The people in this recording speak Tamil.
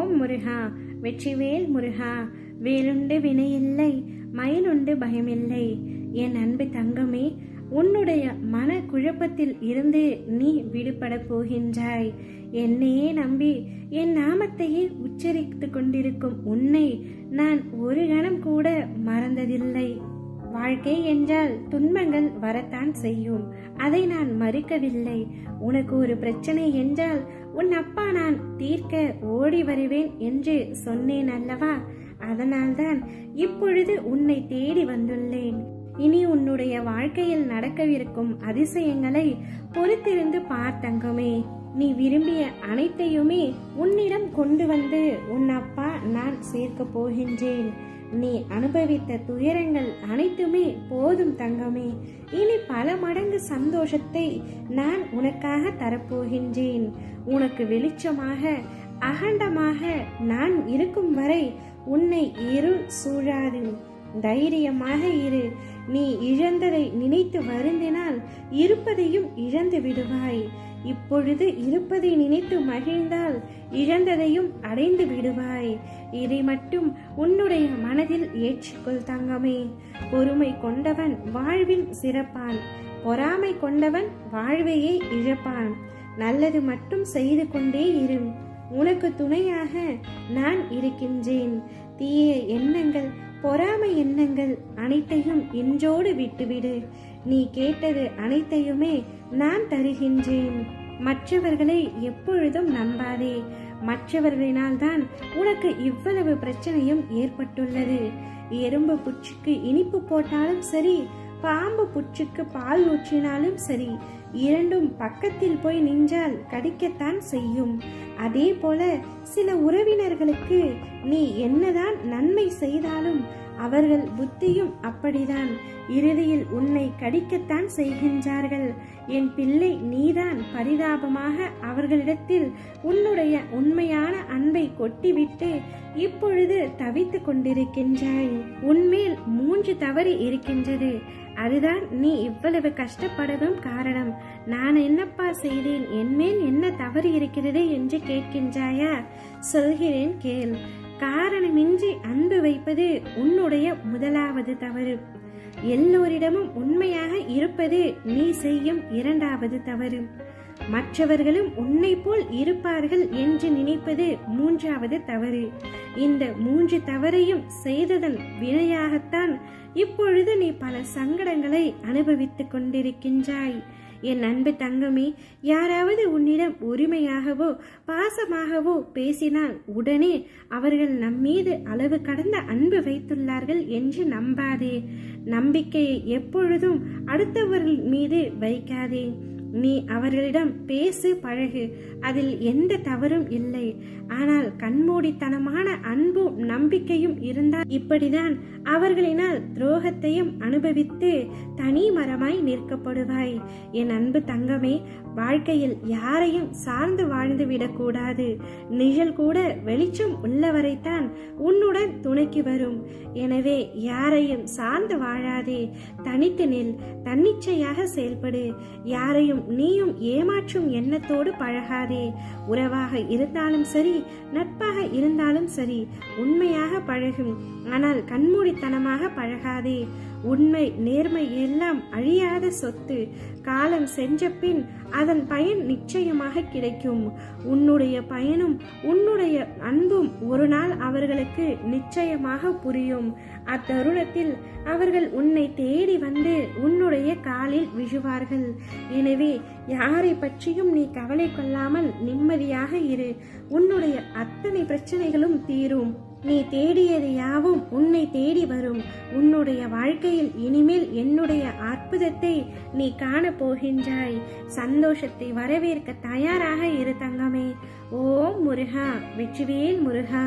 ஓம் முருகா, வெற்றிவேல் முருகா. வேலுண்டு வினையில்லை, மயிலுண்டு பயமில்லை. என் அன்பு தங்கமே, உன்னுடைய மன குழப்பத்தில் இருந்து நீ விடுபட போகின்றாய். என்னையே நம்பி என் நாமத்தையே உச்சரித்து கொண்டிருக்கும் உன்னை நான் ஒரு கணம் கூட மறந்ததில்லை. வாழ்க்கை என்றால் துன்பங்கள் வரத்தான் செய்யும், அதை நான் மறுக்கவில்லை. உனக்கு ஒரு பிரச்சனை என்றால் உன் அப்பா நான் தீர்க்க ஓடி வருவேன் என்று சொன்னேன் அல்லவா? அதனால்தான் இப்பொழுது உன்னை தேடி வந்துள்ளேன். இனி உன்னுடைய வாழ்க்கையில் நடக்கவிருக்கும் அதிசயங்களை பொறுத்திருந்து பார் தங்கமே. நீ விரும்பிய அனைத்தையுமே உன்னிடம் கொண்டு வந்து உன் அப்பா நான் சேர்க்க போகின்றேன். நீ அனுபவித்த துயரங்கள் அனைத்துமே போதும் தங்கமே. இனி பல மடங்கு சந்தோஷத்தை நான் உனக்காக தரப்போகின்றேன். உனக்கு வெளிச்சமாக அகண்டமாக நான் இருக்கும் வரை உன்னை இருள் சூழாது. தைரியமாக இரு. நீ இழந்ததை நினைத்து வருந்தினால் இருப்பதையும் இழந்து விடுவாய். இப்பொழுது இருப்பதை நினைத்து மகிழ்ந்தால் இழந்ததையும் அடைந்து விடுவாய். இதை மட்டும் உன்னுடைய மனதில் ஏற்றுக்கொள் தங்கமே. பொறுமை கொண்டவன் வாழ்வில் சிறப்பான், பொறாமை கொண்டவன் வாழ்வையே இழப்பான். நல்லது மட்டும் செய்து கொண்டே இரு. உனக்கு துணையாக நான் இருக்கின்றேன். தீய எண்ணங்கள், பொறாமை எண்ணங்கள் அனைத்தையும் இன்றோடு விட்டுவிடு. நீ கேட்டது அனைத்தையுமே நான் தருகின்றேன். மற்றவர்களை எப்பொழுதும் நம்பாதே. மற்றவர்களினால் தான் உனக்கு இவ்வளவு பிரச்சனையும் ஏற்பட்டுள்ளது. எறும்பு புற்றுக்கு இனிப்பு போட்டாலும் சரி, பாம்பு புற்றுக்கு பால் ஊற்றினாலும் சரி, இரண்டும் பக்கத்தில் போய் நின்றால் கடிக்கத்தான் செய்யும். அதே போல சில உறவினர்களுக்கு நீ என்னதான் நன்மை செய்தாலும் அவர்கள் புத்தியும் அப்படிதான். இறுதியில் உன்னை கடிக்கத்தான் செய்கின்றார்கள். என் பிள்ளை, நீதான் பரிதாபமாக அவர்களிடத்தில் உன்னுடைய உண்மையான அன்பை கொட்டிவிட்டு இப்பொழுது தவித்து கொண்டிருக்கின்றாய். உன்மேல் 3 தவறு இருக்கின்றது. அதுதான் நீ இவ்வளவு கஷ்டப்படவும் காரணம். நான் என்னப்பா செய்தேன், என்மேல் என்ன தவறு இருக்கிறது என்று கேட்கின்றாயா? சொல்கிறேன் கேள். காரணமின்றி அன்பு வைப்பது உன்னுடைய முதலாவது தவறு. எல்லோரிடமும் உண்மையாக இருப்பது நீ செய்யும் 2வது தவறு. மற்றவர்களும் உன்னை போல் இருப்பார்கள் என்று நினைப்பது 3வது தவறு. இந்த 3 தவறையும் செய்ததன் வினையாகத்தான் இப்பொழுது நீ பல சங்கடங்களை அனுபவித்துக் கொண்டிருக்கின்றாய். என் அன்பு தங்கமே, யாராவது உன்னிடம் உரிமையாகவோ பாசமாகவோ பேசினால் உடனே அவர்கள் நம்மீது அளவு கடந்த அன்பு வைத்துள்ளார்கள் என்று நம்பாதே. நம்பிக்கையை எப்பொழுதும் அடுத்தவர்கள் மீது வைக்காதே. நீ அவர்களிடம் பேசு, பழகு, அதில் எந்த தவறும் இல்லை. ஆனால் கண்மூடித்தனமான அன்பும் நம்பிக்கையும் இருந்தால் இப்படிதான் அவர்களினால் துரோகத்தையும் அனுபவித்து தனி மரமாய் நிற்கப்படுவாய். என் அன்பு தங்கமே, வாழ்க்கையில் யாரையும் சார்ந்து வாழ்ந்து விடக்கூடாது. நிழல் கூட வெளிச்சம் உள்ளவரைத்தான் உன்னுடன் துணைக்கு வரும். எனவே யாரையும் சார்ந்து வாழாதே. தனித்து நில், தன்னிச்சையாக செயல்படு. யாரையும் நீயும் ஏமாற்றும் எண்ணத்தோடு பழகாதே. உறவாக இருந்தாலும் சரி, நட்பாக இருந்தாலும் சரி, உண்மையாக பழகும். ஆனால் கண்மூடித்தனமாக பழகாதே. உண்மை, நேர்மை எல்லாம் அழியாத சொத்து. காலம் சென்ற பின் அதன் பயன் நிச்சயமாக கிடைக்கும். உன்னுடைய பயனும் உன்னுடைய அன்பும் ஒரு நாள் அவர்களுக்கு நிச்சயமாக புரியும். அத்தருணத்தில் அவர்கள் உன்னை தேடி வந்து உன்னுடைய காலில் விழுவார்கள். எனவே யாரை பற்றியும் நீ கவலை கொள்ளாமல் நிம்மதியாக இரு. உன்னுடைய அத்தனை பிரச்சனைகளும் தீரும். நீ தேடியது யாவும் உன்னை தேடி வரும். உன்னுடைய வாழ்க்கையில் இனிமேல் என்னுடைய அற்புதத்தை நீ காண போகின்றாய். சந்தோஷத்தை வரவேற்க தயாராக இரு தங்கமே. ஓம் முருகா, வெற்றிவேல் முருகா.